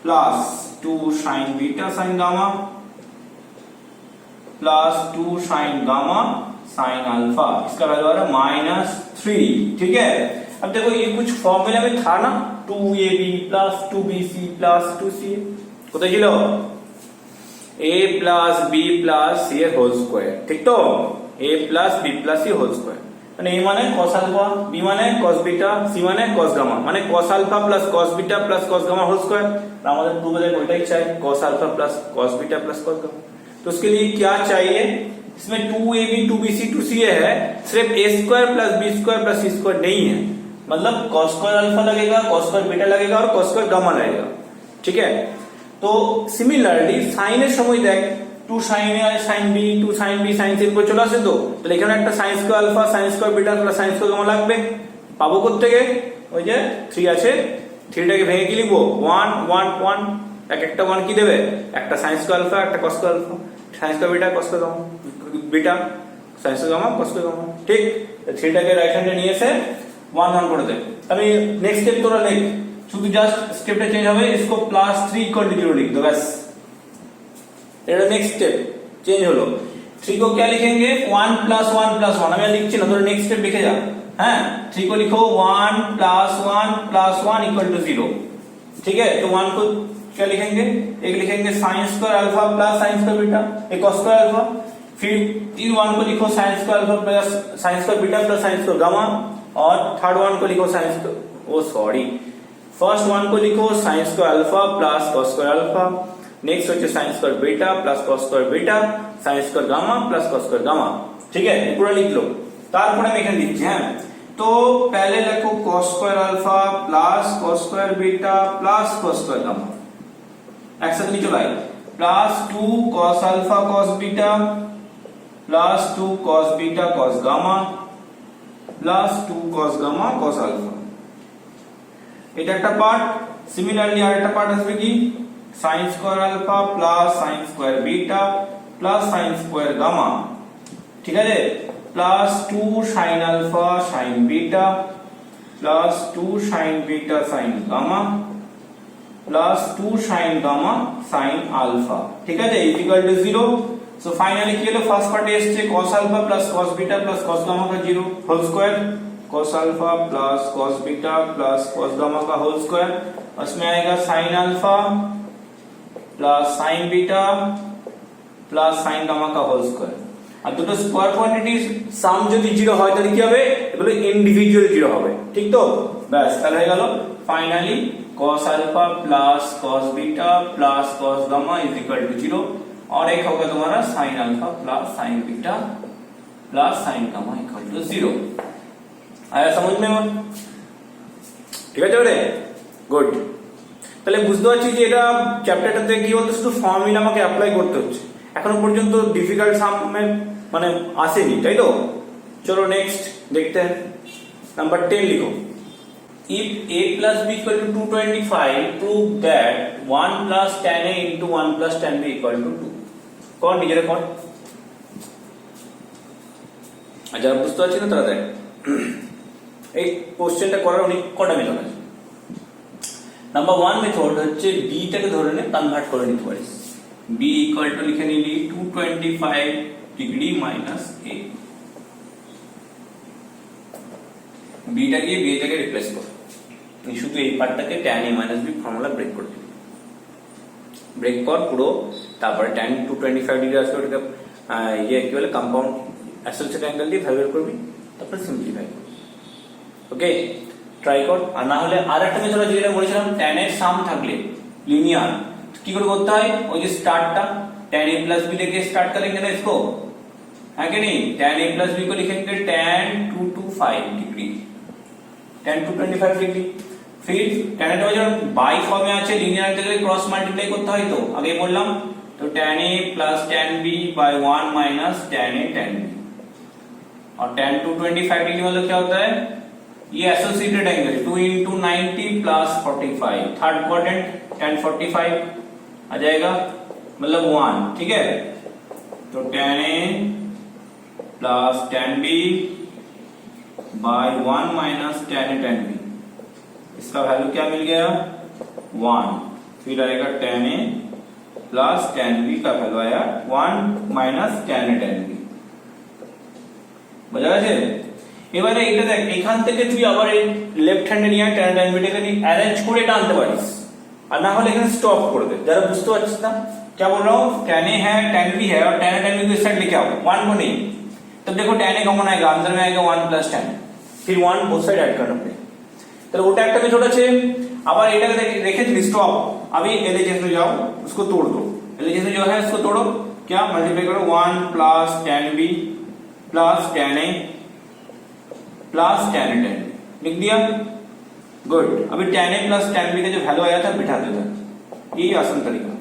plus 2 sin beta sin gamma plus 2 sin gamma sin alpha, इसका वैल्यू आ रहा है -3। ठीक है, अब देखो ये कुछ फॉर्मूला में था ना, 2ab plus 2bc plus 2ca কোথায় ছিল, a plus b plus c whole square, ঠিক তো, a plus b plus c whole square, মানে a মানে cos alpha, b মানে cos beta, c মানে cos gamma, মানে cos alpha plus cos beta plus cos gamma whole square. আমাদের প্রুফে দেখো ওইটাই চাই, cos alpha plus cos beta plus cos gamma। तो उसके लिए क्या चाहिए, इसमें 2ab 2bc 2ca है, सिर्फ a square plus b square plus c square नहीं है, मतलब cos स्क्वायर अल्फा लगेगा, cos स्क्वायर बीटा लगेगा और cos स्क्वायर गामा लगेगा। ठीक है, तो सिमिलरली साइन এর সময় দেখ 2 sin a sin b 2 sin b sin c করে চলে আসে, তো তাহলে এখানে একটা sin square alpha sin square beta plus sin square gamma লাগবে, পাবো কোথা থেকে, ওই যে 3 আছে, 3টাকে ভেঙে কি লিখবো 1 1 1, একটা 1 কি দেবে, একটা sin স্কয়ার আলফা একটা cos square alpha, sin square beta cos square gamma beta sin square gamma cos square gamma. ঠিক, 3টাকে রাইট হ্যান্ডে নিয়ে এসে 1 1 করে দে। আমি नेक्स्ट स्टेप তোরা লিখ, শুধু জাস্ট স্টেপটা চেঞ্জ হবে, इसको +3 = 0 लिख दो बस, এটা नेक्स्ट स्टेप चेंज হলো। 3 को क्या लिखेंगे 1 + 1 + 1, আমি আর লিখছি না, তোরা नेक्स्ट स्टेप लिखे जा। हैं 3 को लिखो 1 + 1 + 1 = 0। ठीक है, तो 1 को क्या लिखेंगे, एक लिखेंगे sin square alpha plus sin square beta, एक cos स्क्वायर अल्फा, फिर 1 को लिखो sin square alpha plus sin square beta plus sin square gamma, और थर्ड 1 को लिखो sin स्क्वायर, ओ सॉरी, फर्स्ट 1 को लिखो sin square alpha plus cos square alpha, next হচ্ছে sin square beta plus cos square beta sin square gamma plus cos square gamma. ठीक है, ये पूरा लिख लो, তারপরে আমি এখানে লিখছি। হ্যাঁ, तो पहले लिखो cos square alpha plus cos square beta plus cos square gamma, একসাথে নিচে লাই, plus 2 cos alpha cos beta plus 2 cos beta cos gamma plus 2 cos gamma cos alpha, এটা একটা পার্ট। সিমিলারলি আরেকটা পার্ট আসবে কি sin square alpha plus sin square beta plus sin square gamma. ঠিক আছে, plus 2 sin alpha sin beta plus 2 sin beta sin gamma plus 2 sin gamma sin alpha. ঠিক আছে, equal to 0। So finally কি হলো, first পার্টে এসেছে cos alpha plus cos beta plus cos gamma का 0 whole square, cos alpha plus cos beta plus cos gamma का whole square, उसमें आएगा sin alpha plus sin beta plus sin gamma का whole square. আর দুটো square কোয়ান্টিটির সাম যদি 0 হয় তাহলে কি হবে, এগুলো ইন্ডিভিজুয়াল 0 হবে। ঠিক তো, ব্যাস তাহলে হয়ে গেল finally cos alpha plus cos beta plus cos gamma = 0, और एक होगा तुम्हारा sin alpha plus sin beta plus sin gamma = 0। आया समझ में? ঠিক আছে রে, গুড। তাহলে বুঝতে পারছি যে এটা চ্যাপ্টারটাতে কি বলতো, শুধু ফর্মুলা আমাকে অ্যাপ্লাই করতে হচ্ছে, এখনো পর্যন্ত ডিফিকাল্ট সামের মানে আসেনি, তাই তো। চলো নেক্সট দেখতে हैं, नंबर 10 लिखो, if a plus b equal to 225 prove that 1 plus tan a into 1 plus tan b equal to 2। कौन নিজেরা কর, যারা বুঝতে পারছি না তারা দেখ, এই কোশ্চেনটা করার অনেক কটা মেথড আছে। নাম্বার 1 মেথড হচ্ছে b টাকে ধরে নে কনভার্ট করে নিতে পারিস, b ইকুয়াল টু লিখে নিলি 225 ডিগ্রি মাইনাস a, b টাকে b টাকে রিপ্লেস কর, শুধু এই পার্টটাকে tan a minus b formula break করে দিবি, ব্রেক কর পুরো, তারপরে tan 225 ডিগ্রি আসবে, ওটাকে ইয়ে কি বলে কম্পাউন্ড অ্যাসোসিয়েটেড অ্যাঙ্গেল দিয়ে ভ্যালু করবি, তারপর সিম্পলিফাই করবি। ওকে, ট্রাই কর। আর না হলে আরেকটা মেথড আছে যেটা বলেছিলাম, tan এর সাম থাকলে লিনিয়ার কি করে করতে হয়, ওই যে স্টার্টটা tan a plus b लेके स्टार्ट करेंगे ना इसको, है कि नहीं, tan a plus b को लिखेंगे tan 225 डिग्री tan 225 डिग्री, फिर tan এর যখন বাই ফর্মে আছে লিনিয়ার থেকে ক্রস মাল্টিপ্লাই করতে হয়, তো আগে বললাম, तो tan a plus tan b by 1 minus tan a tan b, और tan 225 डिग्री मतलब क्या होता है ये associated angle 2 into 90 plus 45, third quadrant tan 45 आ जाएगा, मतलब 1, ठीक है। तो tan A plus tan B by 1 minus tan A tan B, इसका वैल्यू क्या मिल गया 1। फिर आएगा tan A plus tan B का वैल्यू आया 1 minus tan A tan B, বোঝা গেছে। এবারে এটা দেখ, এখান থেকে তুই আবার এই লেফট হ্যান্ডে নিয়ে tan tan B টাকে অ্যারেঞ্জ করে এটা আনতে পারিস, আর না হলে এখানে স্টপ করে দে। যারা বুঝতে পারছিস না क्या बोल रहा हूँ, tan A है tan B है और tan A tan B को इस साइड लेके आओ, 1 को नहीं। तब देखो tan A कॉमन आएगा, अंदर में आएगा 1 प्लस tan, फिर 1 बोथ साइड ऐड करना पड़ेगा। তাহলে ওটা একটা মেথড আছে। আবার এটাকে রেখে স্টপ, अभी एलएचएस में जाओ, उसको तोड़ दो। एलएचएस में जो है उसको तोड़ो, क्या मल्टीप्लाई करो 1 plus tan B plus tan A plus tan A tan B, लिख दिया, गुड। अभी tan A plus tan B का जो वैल्यू आया था बिठा दो, यही आसान तरीका।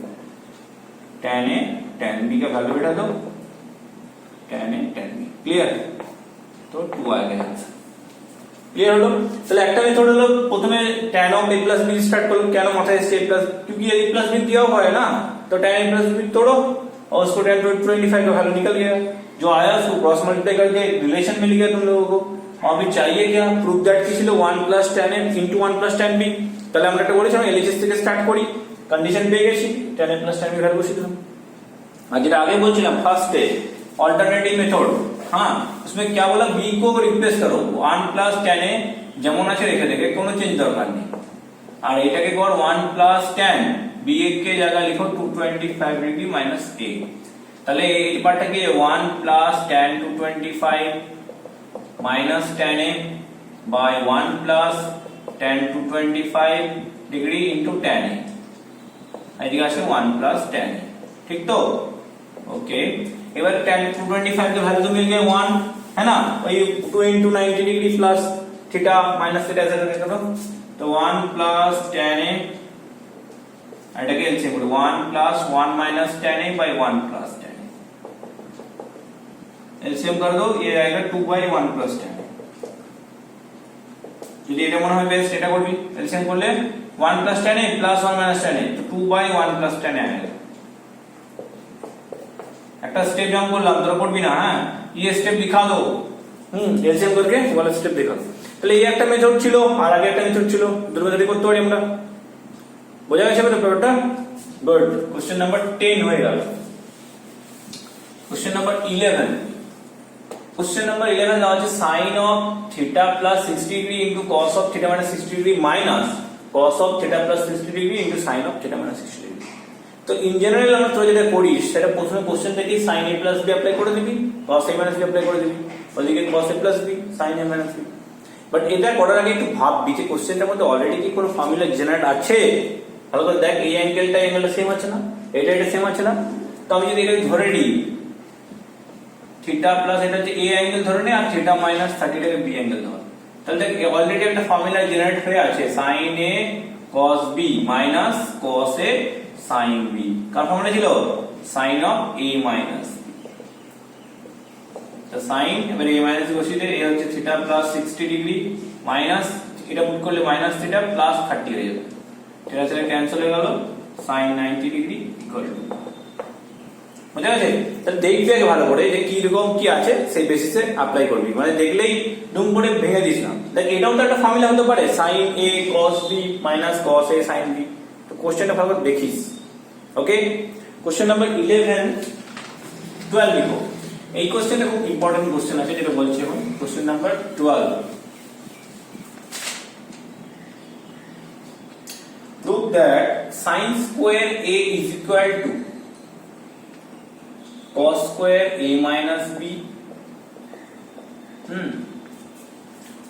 tan A tan B का वैल्यू बिठा दो, tan A tan B, clear. तो 2 आएगा आंसर, ক্লিয়ার হলো। তাহলে একটা মেথড হলো প্রথমে tan of a plus b start করলো, কেন মাথায় এসে প্লাস, क्योंकि ये प्लस b दिया हुआ है ना, तो tan a plus b तोड़ो और उसको tan 25 का वैल्यू निकल गया, जो आया उसको क्रॉस मल्टीप्लाई करके रिलेशन मिल गया तुम लोगों को। और अभी चाहिए क्या, प्रूफ दैट কি ছিল 1 plus tan a into 1 plus tan b। তাহলে আমরা এটা বলেছিলাম এলএচএস থেকে স্টার্ট করি, कंडीशन পেয়ে গেছি, tan a plus tan b value বসিয়ে দিলাম। আর যেটা আগে বলছিলাম ফার্স্টে অল্টারनेटिव মেথড, हाँ उसमें क्या बोला, b को रिप्लेस करो 1 प्लस tan a যেমন আছে রেখে দেবে, কোনো চেঞ্জ দরকার নেই। আর এটাকে কর 1 প্লাস tan b के জায়গায় লিখো 225 ডিগ্রি মাইনাস a। তাহলে এই পার্টটাকে 1 plus tan 225 minus tan a by 1 plus tan 225 degree into tan a, এদিকে আসে 1 প্লাস tan a, ঠিক তো, ओके। এবার tan 225 का वैल्यू तो मिल गया 1, है ना, वही 2 into 90 degree plus theta minus theta ऐसा करके करो, तो 1 प्लस tan a এটাকে এলসিএম করো 1 plus 1 minus tan a by 1 plus tan a, LCM कर दो, ये आएगा 2 बाय 1 प्लस tan a। যদি এটা মনে হয় বেস্ট এটা করবি, এলসিএম করলে 1 plus tan a plus 1 minus tan a, तो 2 बाय 1 प्लस tan a आएगा। একটা স্টেপ জাম্প করলাম, তোরা করবি না, হ্যাঁ ये স্টেপ दिखा दो, এলসিএম করকে ওয়ালা স্টেপ দেখা। তাহলে এই একটা মেথড ছিল আর আগে একটা মেথড ছিল, দুটো মেথডই করতে পারি আমরা, বোঝা গেছে ব্যাপারটা, গুড। কোশ্চেন নাম্বার 10 হয়ে গেল। কোশ্চেন নাম্বার 11, কোশ্চেন নাম্বার 11 দেওয়া আছে sin of theta plus 60 degree into cos of theta minus 60 degree minus cos of theta plus 60 degree into sin of theta minus 60 degree। তো ইন জেনারেল আমরা তো যেটা করিস সেটা প্রথমে কোশ্চেন থেকে sin a plus b apply করে দিবি, cos a minus b apply করে দিবি, ওদিকে cos a plus b sin a minus b। But এটা করার আগে একটু ভাববি যে কোশ্চেনটার মধ্যে অলরেডি কি কোনো ফর্মুলা জেনারেট আছে, ভালো করে দেখ, এই অ্যাঙ্গেলটা সেম আছে না, এটা সেম আছে না। তো আমি যদি এটাকে ধরে নিই থিটা প্লাস এটা হচ্ছে a অ্যাঙ্গেল ধরে নিই আর থিটা মাইনাস 30 টাকে b অ্যাঙ্গেল ধর, তাহলে দেখ অলরেডি একটা ফর্মুলা জেনারেট হয়ে আছে sin a cos b minus cos a sin b, car formula ছিল sin of a minus b। তো sin এবার a minus বসিয়ে দে, এই হচ্ছে থিটা প্লাস 60 ডিগ্রি মাইনাস এটা পুট করলে মাইনাস থিটা প্লাস 30 হয়ে যাবে, এটা থেকে ক্যান্সেল হয়ে গেল, sin 90 ডিগ্রি ইকুয়াল টু, বুঝা গেছে। তাহলে দেখবি আগে ভালো করে যে কি রকম কি আছে, সেই বেসিসে অ্যাপ্লাই করবি, মানে দেখলেই দুম করে ভেঙে দিস না। দেখ এটাও তো একটা ফর্মুলা হতে পারে, sin a cos b minus cos a sin b। তো কোশ্চেনটা ভালো করে দেখিস, ওকে। কোশ্চেন নাম্বার 11 12 লিখো। এই কোশ্চেনটা খুব ইম্পর্টেন্ট কোশ্চেন আছে যেটা বলছি এখন। Question number 12, prove that sin square a is equal to cos square a minus b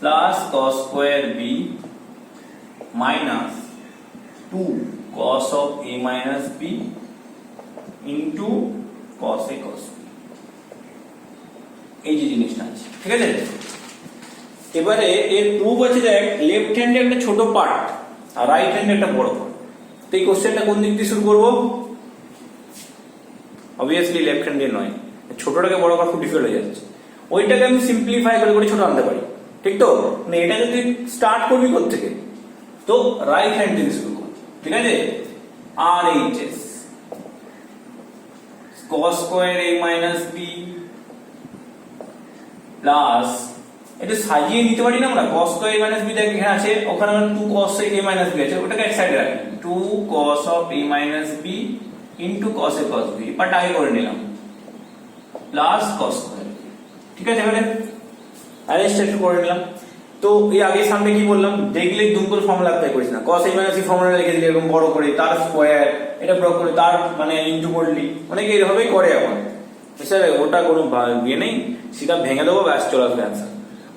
plus cos square b minus 2 cos of a minus b into cos a cos b। এই যে জিনিসটা আছে, ঠিক আছে। এবারে এর প্রুফ আছে যে লেফট হ্যান্ডে একটা ছোট পার্ট আর রাইট হ্যান্ডে একটা বড় পার্ট। তো এই কোশ্চেনটা কোন দিক দিয়ে শুরু করব, অবভিয়াসলি লেফট হ্যান্ডে নয়, ছোটটাকে বড় করা খুব ডিফিকাল্ট হয়ে যাচ্ছে, ওইটাকে আমি সিম্পলিফাই করে ছোট আনতে পারি। ঠিক তো? মানে এটা যদি স্টার্ট করবি কোথা থেকে, তো রাইট হ্যান্ড থেকে শুরু কর, ঠিক আছে? R H S cos square a minus b plus, এটা সাজিয়ে নিতে পারি না আমরা, cos square a minus b দেখ এখানে আছে, ওখানে 2 cos a মাইনাস b আছে, ওটাকে এক সাইডে রাখি, 2 cos of a minus b into cos a cos b, part আগে করে নিলাম, প্লাস cos স্কয়ার, ঠিক আছে? এবারে অ্যারেঞ্জটা একটু করে নিলাম। তো এই আগে সামনে কি বললাম, দেখলে দুম করে ফর্মুলা অ্যাপ্লাই করিস না, cos a minus b formula লিখে দিলে এরকম বড় করে, তার স্কয়ার এটা বড় করে, তার মানে ইনটু করলি, অনেকে এইভাবেই করে এখন, স্যার ওটা কোনো ইয়ে নেই, সেটা ভেঙে দেবো, ব্যাস চলে আসবে অ্যান্সার,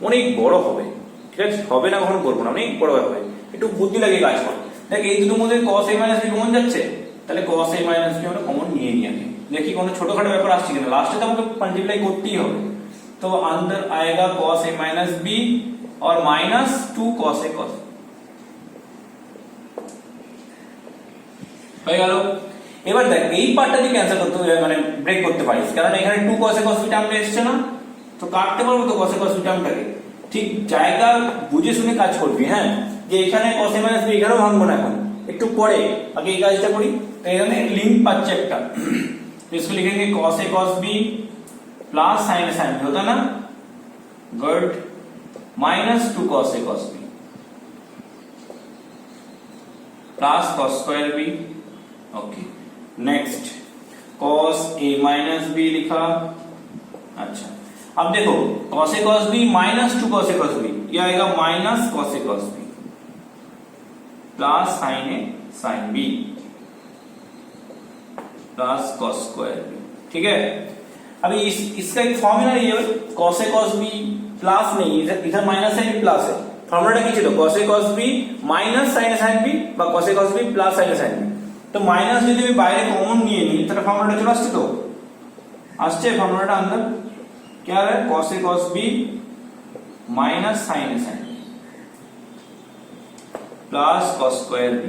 অনেক বড় হবে, ঠিক আছে? হবে না, কখনো করবো না, অনেক বড় হবে, একটু বুদ্ধি লাগিয়ে কাজ কর। দেখ এই দুটোর মধ্যে cos a minus b common যাচ্ছে, তাহলে cos a মাইনাস b আমরা কমন নিয়ে নিই আগে, দেখি কোনো ছোটখাটো ব্যাপার আসছে কিনা, লাস্টে তো আমাকে মাল্টিপ্লাই করতেই হবে। तो अंदर आएगा cos a माइनस b और माइनस 2 cos a cos হয়ে গেল। এবার দেখ এই পার্টটা দিয়ে ক্যান্সেল করতে মানে ব্রেক করতে পারিস, কারণ এখানে 2 cos a cos b টার্মটা এসছে না, তো কাটতে পারবো তো cos a cos b টার্মটাকে। ঠিক জায়গা বুঝে শুনে কাজ করবি, হ্যাঁ, যে এখানে cos a মাইনাস b এখানেও ভাঙবো না, এখন একটু পরে, আগে এই কাজটা করি। তো এখানে লিংক পাচ্ছে একটা, इसको लिखेंगे cos a cos b plus sine A sine B होता ना, good, minus 2 cos a cos b plus cos square b, okay. Next cos a minus b लिखा, अच्छा अब देखो cos a cos b minus 2 cos a cos b, ये आएगा minus cos a cos b plus sine a sine b plus cos square b, ठीक है? अभी इसका एक फॉर्मूला ये cos a cos b plus नहीं, इधर माइनस है, प्लस है, फॉर्मूलाটা কি ছিল, cos a cos b minus sin a sin b বা cos a cos b plus sin a sin b। তো মাইনাস যদি আমি বাইরে কমন নিয়ে নিই, তাহলে ফর্মুলাটা চলে আসছে, তো আসছে ফর্মুলাটা अंदर क्या है, cos a cos b minus sin a sin b plus cos square b,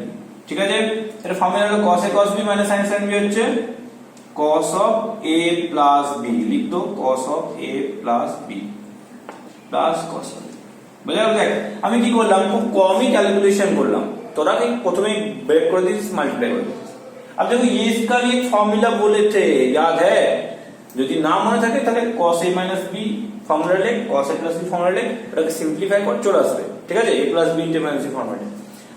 ঠিক আছে? এর ফর্মুলা হলো cos a cos b minus sin a sin b হচ্ছে cos of a plus b, लिख दो cos of a plus b plus cos of b। বুঝা গেল? দেখ আমি কি করলাম, খুব কমই ক্যালকুলেশন করলাম, তোরা কি প্রথমেই ব্রেক করে দিস, মাল্টিপ্লাই করে দিস। अब देखो ये इसका भी एक फॉर्मूला बोले थे, याद है? যদি না মনে থাকে তাহলে cos a minus b formula লেখ, cos a plus b formula লেখ, এটাকে সিম্পলিফাই কর, চলে আসবে, ঠিক আছে? a plus b into minus b formula.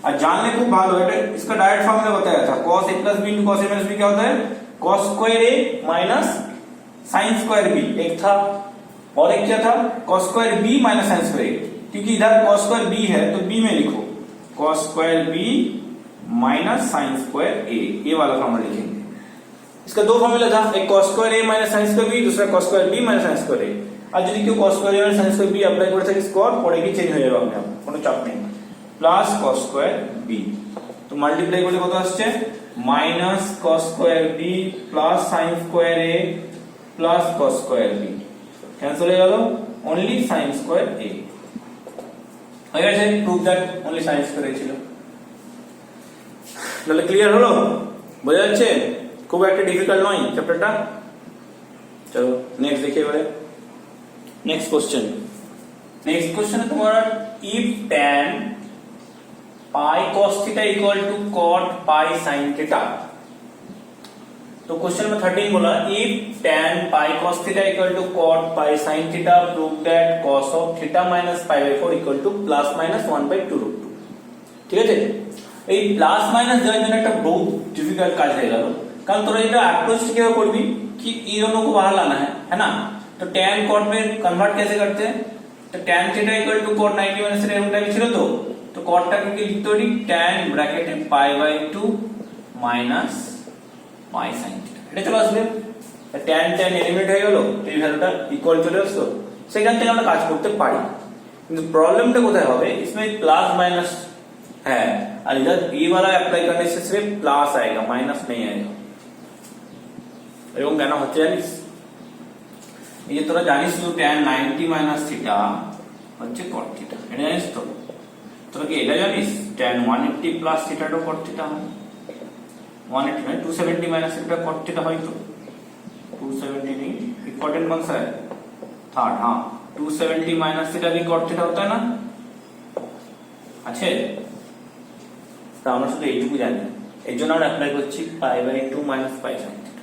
और जानने को भालो এটা इसका डायरेक्ट फॉर्मूला बताया था, cos a plus b into cos a minus b क्या होता है, cos square a minus sin square b एक था, और एक क्या था, cos square b minus sin square a, क्योंकि इधर cos स्क्वायर b है तो b में लिखो cos square b minus sin square a, ये वाला फॉर्मूला लिखेंगे। इसका दो फॉर्मूला था, एक cos square a minus sin square b, दूसरा cos square b minus sin square a। আর যদি কেউ cos square a minus sin square b apply করে থাকে, স্কয়ার পরে কি চেঞ্জ হয়ে যাবে আপনার, কোনো চাপ নেই, প্লাস cos স্কয়ার b। তো মাল্টিপ্লাই করলে কত আসছে, minus cos square b plus sin square a plus cos square b, cancel হয়ে গেল, only sin स्क्वायर a হয়ে গেছে। Proof that only sin square a ছিল। তাহলে ক্লিয়ার হলো, বোঝা যাচ্ছে? খুব একটা ডিফিকাল্ট নয় চ্যাপ্টারটা। চলো নেক্সট দেখি এবারে। नेक्स्ट क्वेश्चन है तुम्हारा, if tan pi cos theta equal to cot pi sin theta. तो क्वेश्चन में 13 बोला, if tan pi cos theta equal to cot pi sin theta, prove that cos of theta minus pi by 4 equal to plus minus 1/2√2। ঠিক আছে? এই plus minus দেওয়ার জন্য একটা বহুত ডিফিকাল্ট কাজ হয়ে গেল, কারণ তোরা এটা অ্যাপ্রোচ কিভাবে করবি कि इन दोनों को बाहर लाना है ना? तो tan cot में कन्वर्ट कैसे करते हैं, तो tan theta equal to cot 90 minus एरकमটা ছিল, তো cot টাকে কি লিখতে পারি, tan ব্র্যাকেটে pi by 2 minus pi sin theta, এটা চলে আসবে। tan এলিমিনেট হয়ে গেল, এই ভ্যালুটা ইকুয়াল চলে আসলো, সেখান থেকে আমরা কাজ করতে পারি। কিন্তু প্রবলেমটা কোথায় হবে, इसमें प्लस माइनस है और इधर ये वाला अप्लाई करने से सिर्फ प्लस आएगा, माइनस नहीं आएगा। এরকম কেন হচ্ছে জানিস, এই যে তোরা জানিস তো tan 90 মাইনাস থিটা হচ্ছে cot থিটা, এটা জানিস তো? তোরা কি এটা জানিস tan 180 প্লাস থিটাটাও cot থিটা হয়, 180 মানে 270 माइनस थीटा cot थीटा হয়, तो 270 नहीं इम्पोर्टेंट कौन सा है, थर्ड, हाँ 270 মাইনাস থিটা কি কট থিটা होता है ना আছে तो আমরা শুধু এইটুকু জানি এর জন্য আমরা अप्लाई করছি π/2 माइनस π sin थीटा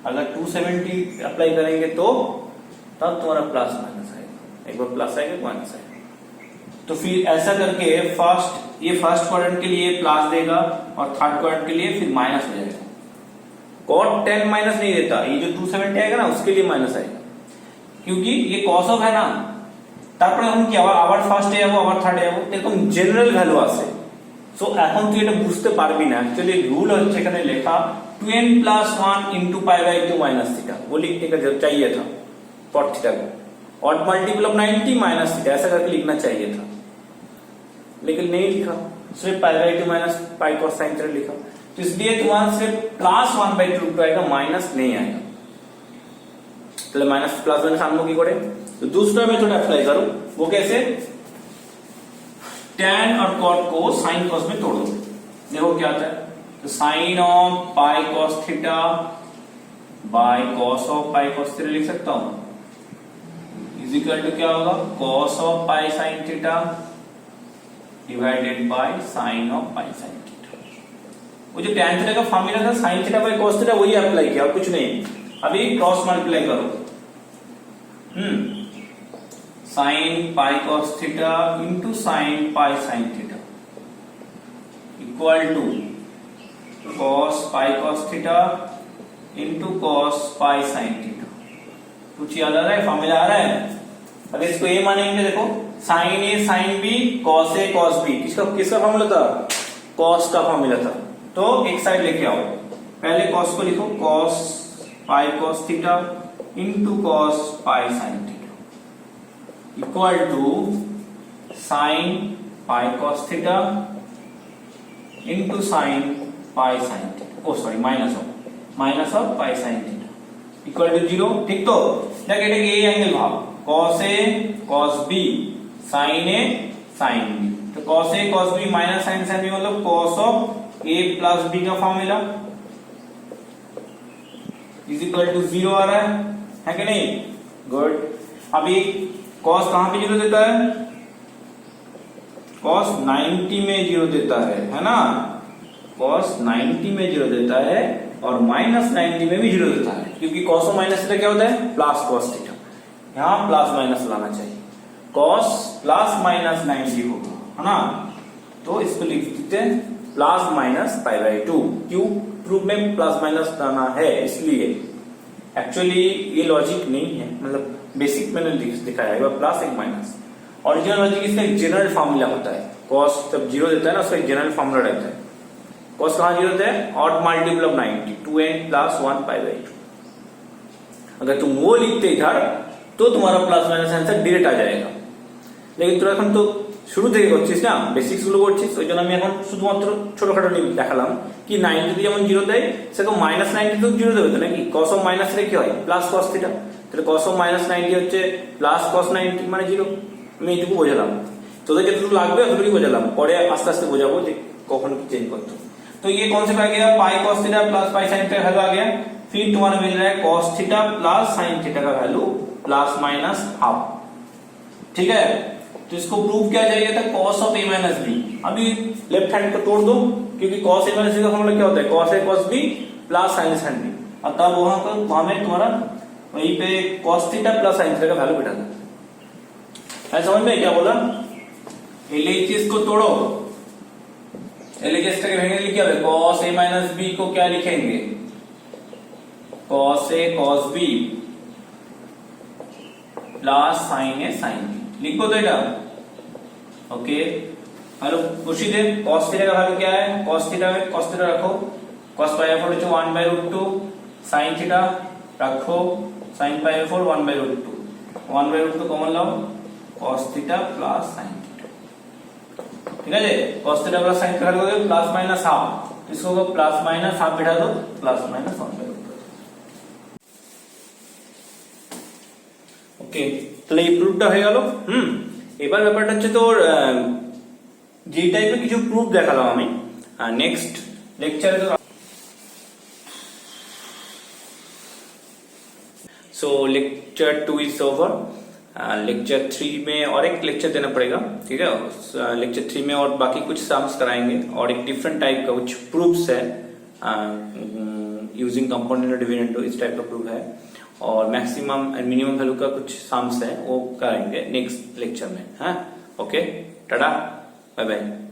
अगर 270 अप्लाई करेंगे तो तब तुम्हारा प्लस माइनस आएगा एक बार प्लस आएगा माइनस आएगा तो फिर ऐसा करके ये फर्स्ट क्वाड्रेंट के लिए प्लस देगा और थर्ड क्वाड्रेंट के लिए फिर माइनस हो जाएगा cot tan माइनस नहीं देता ये जो 270 आएगा ना उसके लिए माइनस आएगा क्योंकि ये cos ऑफ है ना তারপরে हम কি আবার ফার্স্টে যাব আবার থার্ডে যাব এরকম জেনারেল ভ্যালু আছে সো এখন তুই এটা বুঝতে পারবি না অ্যাকচুয়ালি রুল হচ্ছে এখানে লেখা 2n + 1 * π/2 - थीटा वो लिखने का जब चाहिए था cot थीटा को ऑड मल्टीपल ऑफ 90 - थीटा ऐसा करके लिखना चाहिए था लेकिन नहीं लिखा सिर्फ π/2 - π cos sin थीटा लिखा तो इसलिए तुम्हारा सिर्फ +1/2 आएगा माइनस नहीं आएगा তাহলে माइनस प्लस माइनस आनबो की करे तो दूसरा मेथड अप्लाई करो वो कैसे tan और cot को sin cos में तोड़ो देखो क्या आता है तो sin of pi cos theta by cos of pi cos theta लिख सकता हूं इज इक्वल टू क्या होगा cos of pi sin theta divided by sin of pi sin theta वो जो tan थीटा का फार्मूला था sin theta by cos theta वही अप्लाई किया और कुछ नहीं अभी क्रॉस मल्टीप्लाई करो sin pi cos theta into sin pi sin theta equal to cos pi cos theta into cos pi sin theta कुछ याद आ रहा है फॉर्मूला आ रहा है अब इसको ए मानेंगे देखो sin a sin b cos a cos b किसका फॉर्मूला था cos का फॉर्मूला था तो एक साइड लेके आओ पहले cos को लिखो cos pi cos theta into cos pi sin theta equal to sin pi cos theta into sin pi sin theta oh sorry minus of pi sin theta equal to 0 ठीक तो देख এটাকে এই অ্যাঙ্গেল ভাব cos a cos b sin a sin b तो cos a cos b minus sin sin b मतलब cos of a plus b का formula is equal to 0 आ रहा है कि नहीं गुड अभी cos कहां पे 0 देता है cos 90 में 0 देता है ना cos 90 में 0 देता है और माइनस 90 में भी 0 देता है क्योंकि cos और माइनस थीटा क्या होता है प्लस cos थीटा यहां प्लस माइनस लाना चाहिए cos प्लस माइनस 90 होगा है ना तो इसको लिख देते हैं प्लस माइनस π/2 क्यों प्रूफ में प्लस माइनस लाना है इसलिए एक्चुअली ये लॉजिक नहीं है मतलब बेसिक मैंने दिखाया है प्लस एक माइनस ओरिजिनल लॉजिक इसका एक जनरल फार्मूला होता है cos जब 0 देता है ना उसका एक जनरल फार्मूला रहता है cos कहां 0 देता है ऑड मल्टीपल ऑफ 90 2n + 1 π/2 अगर तुम वो लिखते इधर तो तुम्हारा प्लस माइनस आंसर डायरेक्ट आ जाएगा लेकिन তোরা এখন তো শুরু থেকে করছিস না বেসিক্স গুলো করছিস ওইজন্য আমি এখন শুধুমাত্র ছোটখাটো দেখালাম কি 90 তে যেমন 0 দেয় সেরকম -90 তো 0 দেবে তো নাকি cos অফ মাইনাস রে কি হয় প্লাস cos থিটা তাহলে cos অফ -90 হচ্ছে প্লাস cos 90 মানে 0 আমি এইটুকু বোঝালাম তোদের যতটুকু লাগবে ততটুকুই বোঝালাম পরে আস্তে আস্তে বোঝাবো যে কখন কি চেঞ্জ করতে तो ये कॉन्सेप्ट आ गया pi cos theta plus pi sin theta value आ गया फिर तुम्हारा मिल रहा है cos theta plus sin theta का वैल्यू प्लस माइनस हाफ ठीक है तो इसको प्रूव क्या चाहिए था cos of a minus b अभी लेफ्ट हैंड को तोड़ दो क्योंकि cos a माइनस b का फॉर्मूला क्या होता है cos a cos b plus sin sin b और तब वहां में तुम्हारा वहीं पे cos theta plus sin theta का वैल्यू बैठा था ऐसा समझ में क्या बोला LHS को तोड़ो LHS का लिखेंगे क्या है cos a माइनस b को क्या लिखेंगे cos a cos b plus sin a sin b लिखो तो এটা ओके हेलो खुशी दे cos थीटा का वैल्यू क्या है cos थीटा में cos थीटा रखो cos पाई 4 जो 1/√2 sin थीटा रखो sin पाई 4 1/√2 1/√2 कॉमन लाओ cos theta plus sin theta ठीक है जी cos theta plus sin theta करोगे प्लस माइनस हाफ इसको प्लस माइनस हाफ बिठा दो प्लस माइनस 1/√2 ओके তাহলে এই প্রুফটা হয়ে গেল এবার ব্যাপারটা হচ্ছে তোর যে টাইপের কিছু প্রুফ দেখালাম আমি নেক্সট লেকচারে তো so lecture 2 is over lecture 3 में और एक लेक्चर देना पड़ेगा, ठीक है। लेक्चर 3 में और बाकी कुछ सम्स कराएंगे और एक डिफरेंट टाइप का कुछ प्रूफ्स है यूजिंग कंपोनेंट डिविडेंड, इस टाइप का प्रूफ है, और मैक्सिमम एंड मिनिमम वैल्यू का कुछ सम्स है वो कराएंगे नेक्स्ट लेक्चर में। हाँ, ओके, टाटा, बाय बाय।